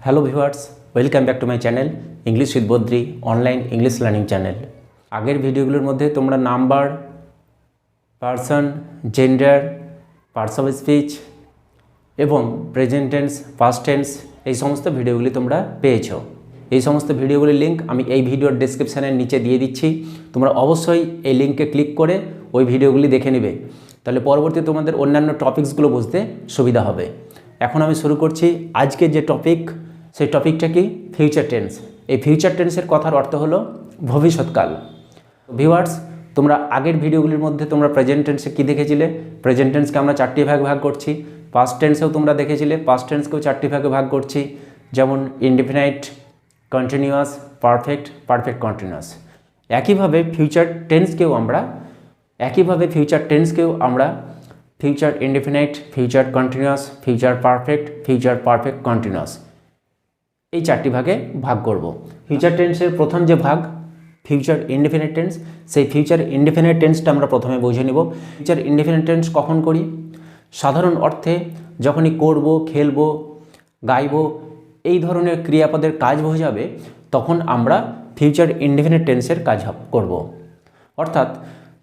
Hello viewers, welcome back to my channel English with Badri online English learning channel. আগের ভিডিওগুলোর মধ্যে তোমরা number, person, gender, parts of speech এবং present tense, past tense এই সমস্ত ভিডিওগুলি তোমরা পেয়েছো। এই সমস্ত ভিডিওগুলির লিঙ্ক আমি এই ভিডিওর ডেসক্রিপশানের নিচে দিয়ে দিচ্ছি। তোমরা অবশ্যই এই লিঙ্কে ক্লিক করে ওই ভিডিওগুলি দেখে নেবে, তাহলে পরবর্তী তোমাদের অন্যান্য টপিকসগুলো বুঝতে সুবিধা হবে। এখন আমি শুরু করছি আজকে যে টপিক, সেই টপিকটা কি? Future tense. এই ফিউচার টেন্সের কথার অর্থ হলো ভবিষ্যৎকাল। ভিউয়ার্স, তোমরা আগের ভিডিওগুলির মধ্যে তোমরা প্রেজেন্ট টেন্সে কী দেখেছিলে? প্রেজেন্ট টেন্সকে আমরা চারটি ভাগ করছি। পাস্ট টেন্সেও তোমরা দেখেছিলে পাস্ট টেন্সকেও চারটি ভাগ করছি, যেমন indefinite, continuous, perfect, perfect continuous. একইভাবে ফিউচার টেন্সকেও আমরা future indefinite, future continuous, future perfect continuous এই চারটি ভাগে ভাগ করব। ফিউচার টেন্সের প্রথম যে ভাগ ফিউচার ইনডিফিনিট টেন্স, সেই ফিউচার ইনডিফিনিট টেন্সটা আমরা প্রথমে বুঝে নিব। ফিউচার ইনডিফিনিট টেন্স কখন করি? সাধারণ অর্থে যখনই করব, খেলব, গাইব এই ধরনের ক্রিয়াপদের কাজ বোঝাবে, তখন আমরা ফিউচার ইনডিফিনিট টেন্সের কাজ করব। অর্থাৎ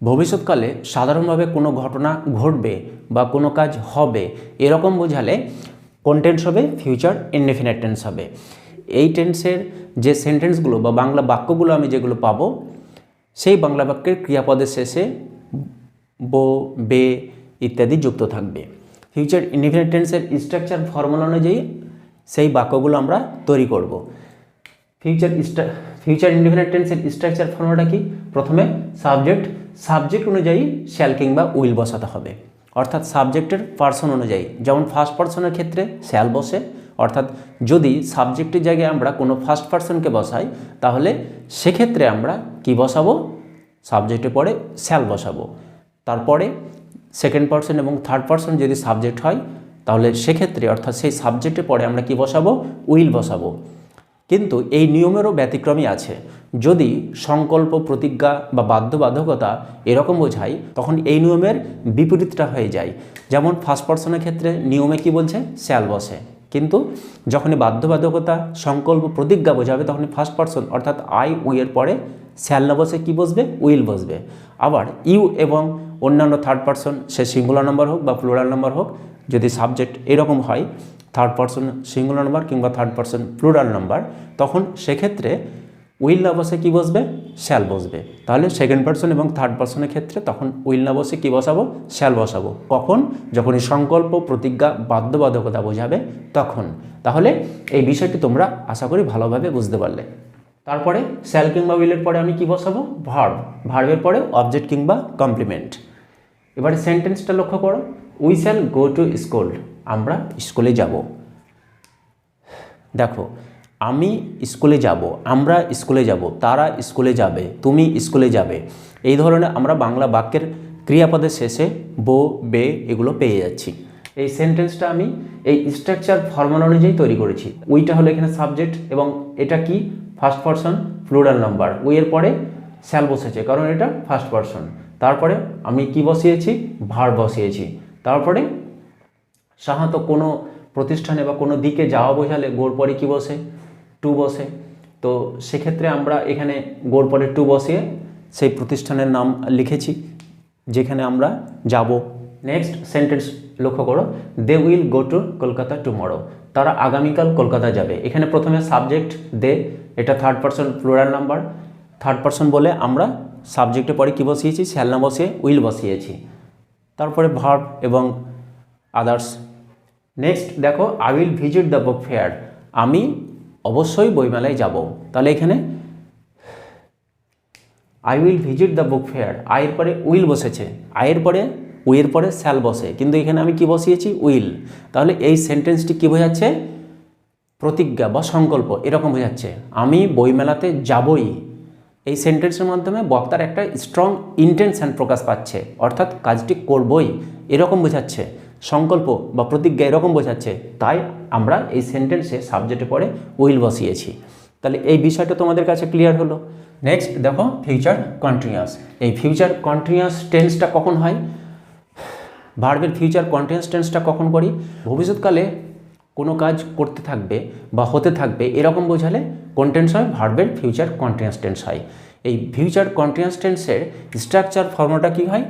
ভবিষ্যৎকালে সাধারণভাবে কোনো ঘটনা ঘটবে বা কোনো কাজ হবে এরকম বোঝালে কোন টেন্স হবে? ফিউচার ইনডিফিনিট টেন্স হবে। এই টেন্সের যে সেন্টেন্সগুলো বা বাংলা বাক্যগুলো আমি যেগুলো পাবো, সেই বাংলা বাক্যের ক্রিয়াপদের শেষে বো, বে ইত্যাদি যুক্ত থাকবে। ফিউচার ইনডিফিনিট টেন্সের স্ট্রাকচার ফর্মুলা অনুযায়ী সেই বাক্যগুলো আমরা তৈরি করব। ফিউচার ইনডিফিনিট টেন্সের স্ট্রাকচার ফর্মুলাটা কি? প্রথমে সাবজেক্ট অনুযায়ী শ্যাল কিংবা উইল বসাতে হবে, অর্থাৎ সাবজেক্টের পার্সন অনুযায়ী। যেমন ফার্স্ট পার্সনের ক্ষেত্রে শ্যাল বসে, অর্থাৎ যদি সাবজেক্টের জায়গায় আমরা কোনো ফার্স্ট পার্সনকে বসাই, তাহলে সেক্ষেত্রে আমরা কি বসাবো? সাবজেক্টের পরে শ্যাল বসাবো। তারপরে সেকেন্ড পার্সন এবং থার্ড পার্সন যদি সাবজেক্ট হয়, তাহলে সেক্ষেত্রে অর্থাৎ সেই সাবজেক্টের পরে আমরা কি বসাবো? উইল বসাবো। কিন্তু এই নিয়মেরও ব্যতিক্রমী আছে। যদি সংকল্প, প্রতিজ্ঞা বা বাধ্যবাধকতা এরকম বোঝায়, তখন এই নিয়মের বিপরীতটা হয়ে যায়। যেমন ফার্স্ট পার্সনের ক্ষেত্রে নিয়মে কি বলছে? শ্যাল বসে, কিন্তু যখনই বাধ্যবাধকতা, সংকল্প, প্রতিজ্ঞা বোঝাবে তখন ফার্স্ট পার্সন অর্থাৎ আই, উই এর পরে শ্যাল না বসে কি বসবে? উইল বসবে। আবার ইউ এবং অন্যান্য থার্ড পার্সন, সে সিঙ্গুলার নাম্বার হোক বা প্লুরাল নাম্বার হোক, যদি সাবজেক্ট এরকম হয়, থার্ড পার্সন সিঙ্গুলার নাম্বার কিংবা থার্ড পার্সন প্লুরাল নাম্বার, তখন সেক্ষেত্রে উইল না বসে কী বসবে? শ্যাল বসবে। তাহলে সেকেন্ড পার্সন এবং থার্ড পার্সনের ক্ষেত্রে তখন উইল না বসে কী বসাবো? শ্যাল বসাবো। কখন? যখনই সংকল্প, প্রতিজ্ঞা, বাধ্যবাধকতা বোঝাবে তখন। তাহলে এই বিষয়টি তোমরা আশা করি ভালোভাবে বুঝতে পারলে। তারপরে শ্যাল কিংবা উইলের পরে আমি কি বসাবো? ভার্বের পরে অবজেক্ট কিংবা কমপ্লিমেন্ট। এবারে সেন্টেন্সটা লক্ষ্য করো। We shall go to school, আমরা স্কুলে যাব। দেখো, আমি স্কুলে যাব, আমরা স্কুলে যাব, তারা স্কুলে যাবে, তুমি স্কুলে যাবে, এই ধরনের আমরা বাংলা বাক্যের ক্রিয়াপদের শেষে বো, বে এগুলো পেয়ে যাচ্ছি। এই সেন্টেন্সটা আমি এই স্ট্রাকচার ফর্মুলা অনুযায়ী তৈরি করেছি। উইটা হলো এখানে সাবজেক্ট এবং এটা কি? First person plural number. We এর পরে শ্যাল বসেছে কারণ এটা ফার্স্ট পারসন। তারপরে আমি কি বসিয়েছি? ভার্ব বসিয়েছি। তারপরে সাধারণত কোনো প্রতিষ্ঠানে বা কোনো দিকে যাওয়া বোঝালে গোর পরে কী বসে? টু বসে। তো সেক্ষেত্রে আমরা এখানে গোর পরে টু বসিয়ে সেই প্রতিষ্ঠানের নাম লিখেছি যেখানে আমরা যাব। নেক্সট সেন্টেন্স লক্ষ্য করো। They will go to Kolkata tomorrow, তারা আগামীকাল কলকাতা যাবে। এখানে প্রথমে সাবজেক্ট দে, এটা third person plural number. Third person বলে আমরা সাবজেক্টের পরে কী বসিয়েছি? শ্যাল না বসিয়ে উইল বসিয়েছি। তারপরে ভার্ব এবং আদার্স। নেক্সট দেখো, I will visit the book fair, আমি অবশ্যই বইমেলায় যাব। তাহলে এখানে I will visit the book fair, আয়ের পরে উইল বসেছে, আয়ের পরে উইয়ের পরে শ্যাল বসে, কিন্তু এখানে আমি কি বসিয়েছি? উইল। তাহলে এই সেন্টেন্সটি কী বোঝাচ্ছে? প্রতিজ্ঞা বা সংকল্প এরকম বোঝাচ্ছে, আমি বইমেলাতে যাবই। এই সেন্টেন্সের মাধ্যমে বক্তার একটা স্ট্রং ইন্টেনশন প্রকাশ পাচ্ছে, অর্থাৎ কাজটি করবই এরকম বোঝাচ্ছে। সংকল্প বা প্রতিজ্ঞা এরকম বোঝাচ্ছে, তাই আমরা এই সেন্টেন্সে সাবজেক্টে পরে উইল বসিয়েছি। তাহলে এই বিষয়টা তোমাদের কাছে ক্লিয়ার হলো। নেক্সট দেখো, ফিউচার কন্টিনিউয়াস। এই ফিউচার কন্টিনিউয়াস টেন্সটা কখন হয়? ভার্বের ফিউচার কন্টিনিউয়াস টেন্সটা কখন করি? ভবিষ্যৎকালে কোনো কাজ করতে থাকবে বা হতে থাকবে এরকম বোঝালে কোন টেন্স হয়, ভার্বের ফিউচার কন্টিনিউয়াস টেন্স হয়। এই ফিউচার কন্টিনিউয়াস টেন্সের স্ট্রাকচার ফর্মুলাটা কী হয়,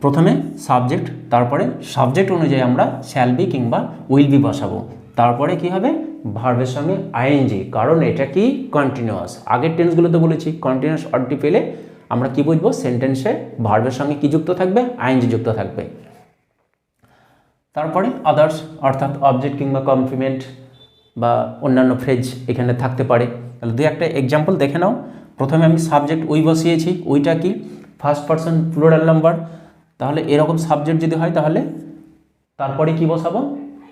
প্রথমে সাবজেক্ট, তারপরে সাবজেক্ট অনুযায়ী আমরা শ্যাল বি কিংবা উইল বি বসাবো, তারপরে কি হবে ভার্বের সঙ্গে আইএনজি, কারণ এটা কি কন্টিনিউয়াস। আগের টেন্সগুলোতে বলেছি কন্টিনিউয়াস অর্ডটি পেলে আমরা কি বুঝবো, সেন্টেন্সে ভার্বের সঙ্গে কি যুক্ত থাকবে, আইএনজি যুক্ত থাকবে। তারপরে আদার্স অর্থাৎ অবজেক্ট কিংবা কমপ্লিমেন্ট বা অন্যান্য ফ্রেজ এখানে থাকতে পারে। তাহলে দুই একটা এক্সাম্পল দেখে নাও। প্রথমে আমি সাবজেক্ট উই বসিয়েছি, উইটা কি ফার্স্ট পারসন প্লুরাল নাম্বার, তাহলে এরকম সাবজেক্ট যদি হয় তাহলে তারপরে কি বসাবো,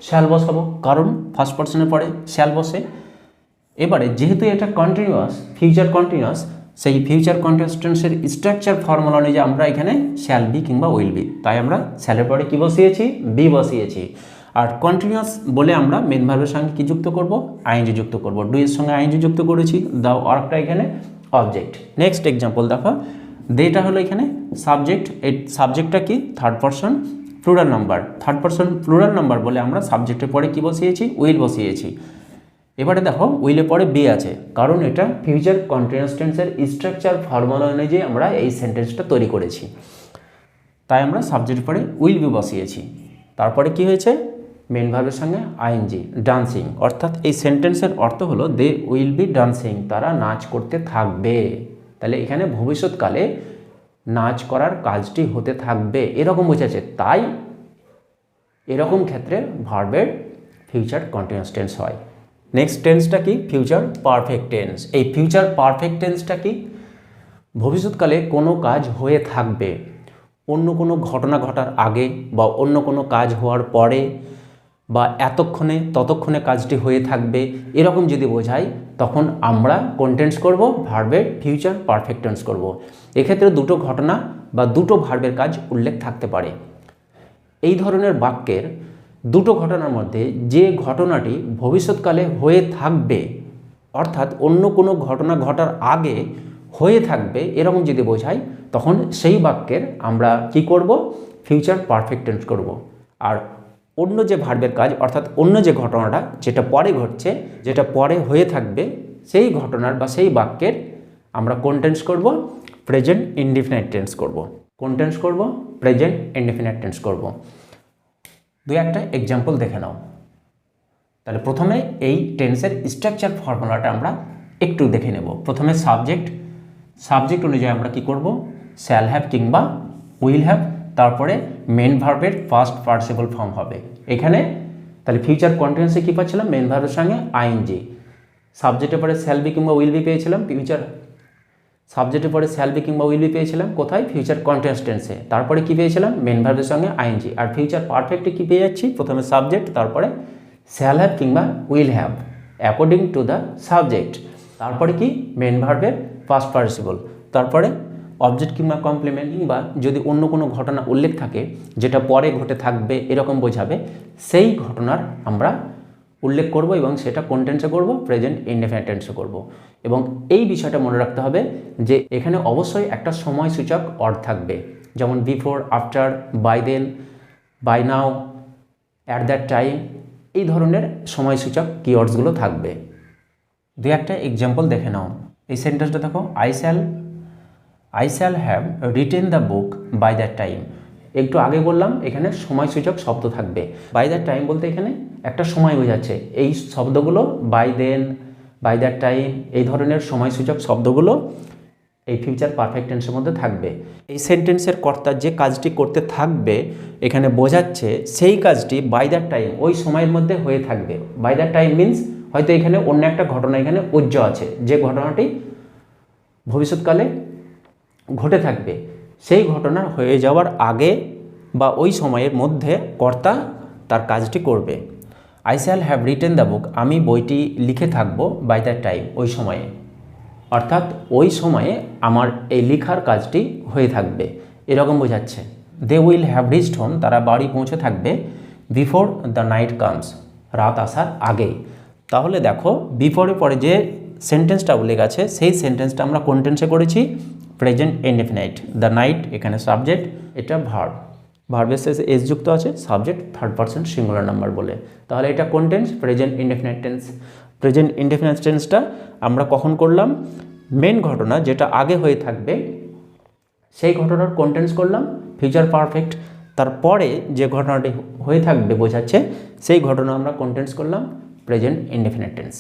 শ্যাল বসাবো, কারণ ফার্স্ট পারসনের পরে শ্যাল বসে। এবারে যেহেতু এটা কন্টিনিউয়াস, ফিউচার কন্টিনিউয়াস, সেই ফিউচার কন্টিনিউয়াস টেন্সের স্ট্রাকচার ফর্মুলা অনুযায়ী আমরা এখানে শ্যাল বি কিংবা উইল বি, তাই আমরা শ্যালের পরে কি বসিয়েছি, বি বসিয়েছি। আর কন্টিনিউয়াস বলে আমরা মেন ভার্বের সঙ্গে কি যুক্ত করব, আইএনজি যুক্ত করব, ডু এর সঙ্গে আইএনজি যুক্ত করেছি, দাও আরেকটা এখানে অবজেক্ট। নেক্সট এক্সাম্পল দেখো, দেটা হলো এখানে সাবজেক্ট, এই সাবজেক্টটা কি third person plural number, third person plural number বলে আমরা সাবজেক্টের পরে কি বসিয়েছি, উইল বসিয়েছি। এবারে দেখো উইলের পরে বি আছে, কারণ এটা ফিউচার কন্টিনিউয়াস টেন্সের স্ট্রাকচার ফর্মুলা অনুযায়ী আমরা এই সেন্টেন্সটা তৈরি করেছি, তাই আমরা সাবজেক্টের পরে উইল বি বসিয়েছি। তারপরে কি হয়েছে, মেন ভার্বের সঙ্গে আইএনজি, ডান্সিং, অর্থাৎ এই সেন্টেন্সের অর্থ হলো দে উইল বি ডান্সিং, তারা নাচ করতে থাকবে। তাহলে এখানে ভবিষ্যৎকালে নাচ করার কাজটি হতে থাকবে এরকম বোঝাচ্ছে, তাই এরকম ক্ষেত্রে ভার্বের ফিউচার কন্টিনিউয়াস টেন্স হয়। নেক্সট টেন্সটা কি, ফিউচার পারফেক্ট টেন্স। এই ফিউচার পারফেক্ট টেন্সটা কি, ভবিষ্যৎকালে কোনো কাজ হয়ে থাকবে, অন্য কোনো ঘটনা ঘটার আগে বা অন্য কোনো কাজ হওয়ার পরে বা এতক্ষণে ততক্ষণে কাজটি হয়ে থাকবে এরকম যদি বোঝাই, তখন আমরা কোন টেন্স করব, ভার্বের ফিউচার পারফেক্ট টেন্স করব। এক্ষেত্রে দুটো ঘটনা বা দুটো ভার্বের কাজ উল্লেখ থাকতে পারে। এই ধরনের বাক্যের দুটো ঘটনার মধ্যে যে ঘটনাটি ভবিষ্যৎকালে হয়ে থাকবে, অর্থাৎ অন্য কোনো ঘটনা ঘটার আগে হয়ে থাকবে এরকম যদি বোঝাই, তখন সেই বাক্যের আমরা কি করব, ফিউচার পারফেক্ট টেন্স করব। আর অন্য যে ভার্বের কাজ, অর্থাৎ অন্য যে ঘটনাটা যেটা পরে ঘটছে, যেটা পরে হয়ে থাকবে, সেই ঘটনার বা সেই বাক্যের আমরা কোন টেন্স করব, প্রেজেন্ট ইনডিফিনাইট টেন্স করব। কোন টেন্স করব, প্রেজেন্ট ইনডিফিনাইট টেন্স করব। দুই একটা এক্সাম্পল দেখে নাও। তাহলে প্রথমে এই টেন্সের স্ট্রাকচার ফর্মুলাটা আমরা একটু দেখে নেব। প্রথমে সাবজেক্ট, সাবজেক্ট অনুযায়ী আমরা কি করব, শ্যাল হ্যাভ কিংবা উইল হ্যাভ, তারপরে মেন ভার্বের ফার্স্ট পার্টিসিপল ফর্ম হবে এখানে। তাহলে ফিউচার কন্টিনিউয়াসে কী পাচ্ছিলাম, মেন ভার্বের সঙ্গে আইএনজি, সাবজেক্টের পরে শ্যাল বি কিংবা উইল বি পেয়েছিলাম, ফিউচার সাবজেক্টের পরে শ্যাল বি কিংবা উইল বি পেয়েছিলাম কোথায়, ফিউচার কন্টিনিউয়াস টেন্সে, তারপরে কি পেয়েছিলাম, মেন ভার্বের সঙ্গে আইএনজি। আর ফিউচার পারফেক্টে কি পেয়ে যাচ্ছি, প্রথমে সাবজেক্ট, তারপরে শ্যাল হ্যাভ কিংবা will have according to the subject, তারপরে কি মেন ভার্বের ফার্স্ট পার্টিসিপল, তারপরে অবজেক্ট কিংবা কমপ্লিমেন্ট, কিংবা যদি অন্য কোনো ঘটনা উল্লেখ থাকে যেটা পরে ঘটে থাকবে এরকম বোঝাবে, সেই ঘটনার আমরা উল্লেখ করব এবং সেটা কোন টেন্সে করব, প্রেজেন্ট ইনডেফিনিট টেন্সে করব। এবং এই বিষয়টা মনে রাখতে হবে যে এখানে অবশ্যই একটা সময়সূচক অর থাকবে, যেমন before, after, by then, by now, at that time, এই ধরনের সময়সূচক কিওয়ার্ডসগুলো থাকবে। দুই একটা এক্সাম্পল দেখে নাও। এই সেন্টেন্সটা দেখো, I shall have written the book by that time. একটু আগে বললাম এখানে সময়সূচক শব্দ থাকবে। বাই দ্যাট টাইম বলতে এখানে একটা সময় বোঝাচ্ছে। এই শব্দগুলো by then, by that time, এই ধরনের সময়সূচক শব্দগুলো এই ফিউচার পারফেক্ট টেন্সের মধ্যে থাকবে। এই সেন্টেন্সের কর্তা যে কাজটি করতে থাকবে এখানে বোঝাচ্ছে সেই কাজটি বাই দ্যাট টাইম, ওই সময়ের মধ্যে হয়ে থাকবে। বাই দ্যাট টাইম মিন্স হয়তো এখানে অন্য একটা ঘটনা এখানে উজ্জ্ব আছে, যে ঘটনাটি ভবিষ্যৎকালে ঘটে থাকবে, সেই ঘটনার হয়ে যাওয়ার আগে বা ওই সময়ের মধ্যে কর্তা তার কাজটি করবে। I shall have written the বুক, আমি বইটি লিখে থাকবো বাই দ্যাট টাইম, ওই সময়ে, অর্থাৎ ওই সময়ে আমার এই লেখার কাজটি হয়ে থাকবে এরকম বোঝাচ্ছে। They will have reached home, তারা বাড়ি পৌঁছে থাকবে বিফোর দ্য নাইট কামস, রাত আসার আগেই। তাহলে দেখো বিফোরের পরে যে সেন্টেন্সটা উল্লেখ আছে সেই সেন্টেন্সটা আমরা কোন টেন্সে করেছি, প্রেজেন্ট ইনডেফিনাইট। দ্য নাইট এখানে সাবজেক্ট, এটা ভার্ব, ভার্বের শেষে এস যুক্ত আছে, subject third person singular number বলে। তাহলে এটা কোন টেন্স? Present indefinite tense. Present indefinite টেন্সটা আমরা কখন করলাম? মেন ঘটনা যেটা আগে হয়ে থাকবে সেই ঘটনার কোন টেন্স করলাম? Future perfect. তারপরে যে ঘটনাটি হয়ে থাকবে বোঝাচ্ছে সেই ঘটনা আমরা কোন টেন্স করলাম? Present indefinite tense.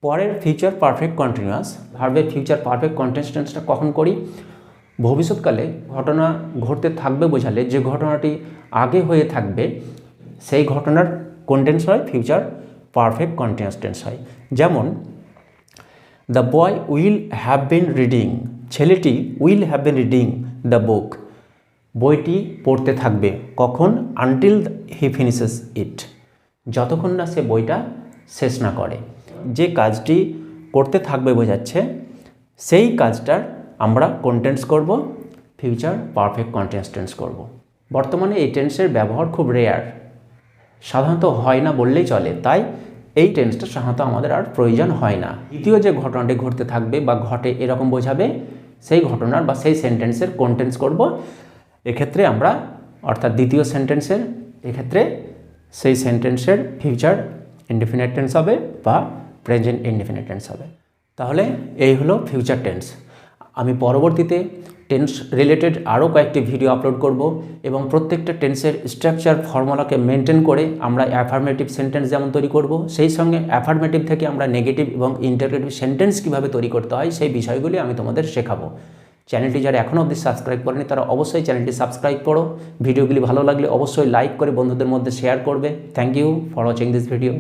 পরের ফিউচার পারফেক্ট কন্টিনিউয়াস ভার্বের ফিউচার পারফেক্ট কন্টিনিউয়াস টেন্সটা কখন করি? ভবিষ্যৎকালে ঘটনা ঘটতে থাকবে বোঝালে যে ঘটনাটি আগে হয়ে থাকবে সেই ঘটনার কোন টেন্স হয়? ফিউচার পারফেক্ট কন্টিনিউয়াস টেন্স হয়। যেমন the boy will have been reading, ছেলেটি will have been reading the book, বইটি পড়তে থাকবে কখন? আনটিল হি ফিনিশেস ইট, যতক্ষণ না সে বইটা শেষ না করে। যে কাজটি করতে থাকবে বোঝাচ্ছে সেই কাজটার আমরা কোন টেন্স করব? ফিউচার পারফেক্ট কন্টিনিউয়াস টেন্স করব। বর্তমানে এই টেন্সের ব্যবহার খুব রেয়ার, সাধারণত হয় না বললেই চলে, তাই এই টেন্সটা সাধারণত আমাদের আর প্রয়োজন হয় না। দ্বিতীয় যে ঘটনাটি ঘটতে থাকবে বা ঘটে এরকম বোঝাবে সেই ঘটনার বা সেই সেন্টেন্সের কোন টেন্স করব? এক্ষেত্রে আমরা অর্থাৎ দ্বিতীয় সেন্টেন্সের এক্ষেত্রে সেই সেন্টেন্সের ফিউচার ইনডেফিনিট টেন্স হবে বা প্রেজেন্ট ইনডেফিনিট টেন্স হবে। তাহলে এই হলো ফিউচার টেন্স। আমি পরবর্তীতে টেন্স রিলেটেড আরও কয়েকটি ভিডিও আপলোড করব এবং প্রত্যেকটা টেন্সের স্ট্রাকচার ফর্মুলাকে মেনটেন করে আমরা অ্যাফার্মেটিভ সেন্টেন্স যেমন তৈরি করব, সেই সঙ্গে অ্যাফার্মেটিভ থেকে আমরা নেগেটিভ এবং ইন্টারগ্রেটিভ সেন্টেন্স কীভাবে তৈরি করতে হয় সেই বিষয়গুলি আমি তোমাদের শেখাবো। চ্যানেলটি যারা এখনও অবধি সাবস্ক্রাইব করেনি তারা অবশ্যই চ্যানেলটি সাবস্ক্রাইব করো। ভিডিওগুলি ভালো লাগলে অবশ্যই লাইক করে বন্ধুদের মধ্যে শেয়ার করবে। Thank you for watching this video.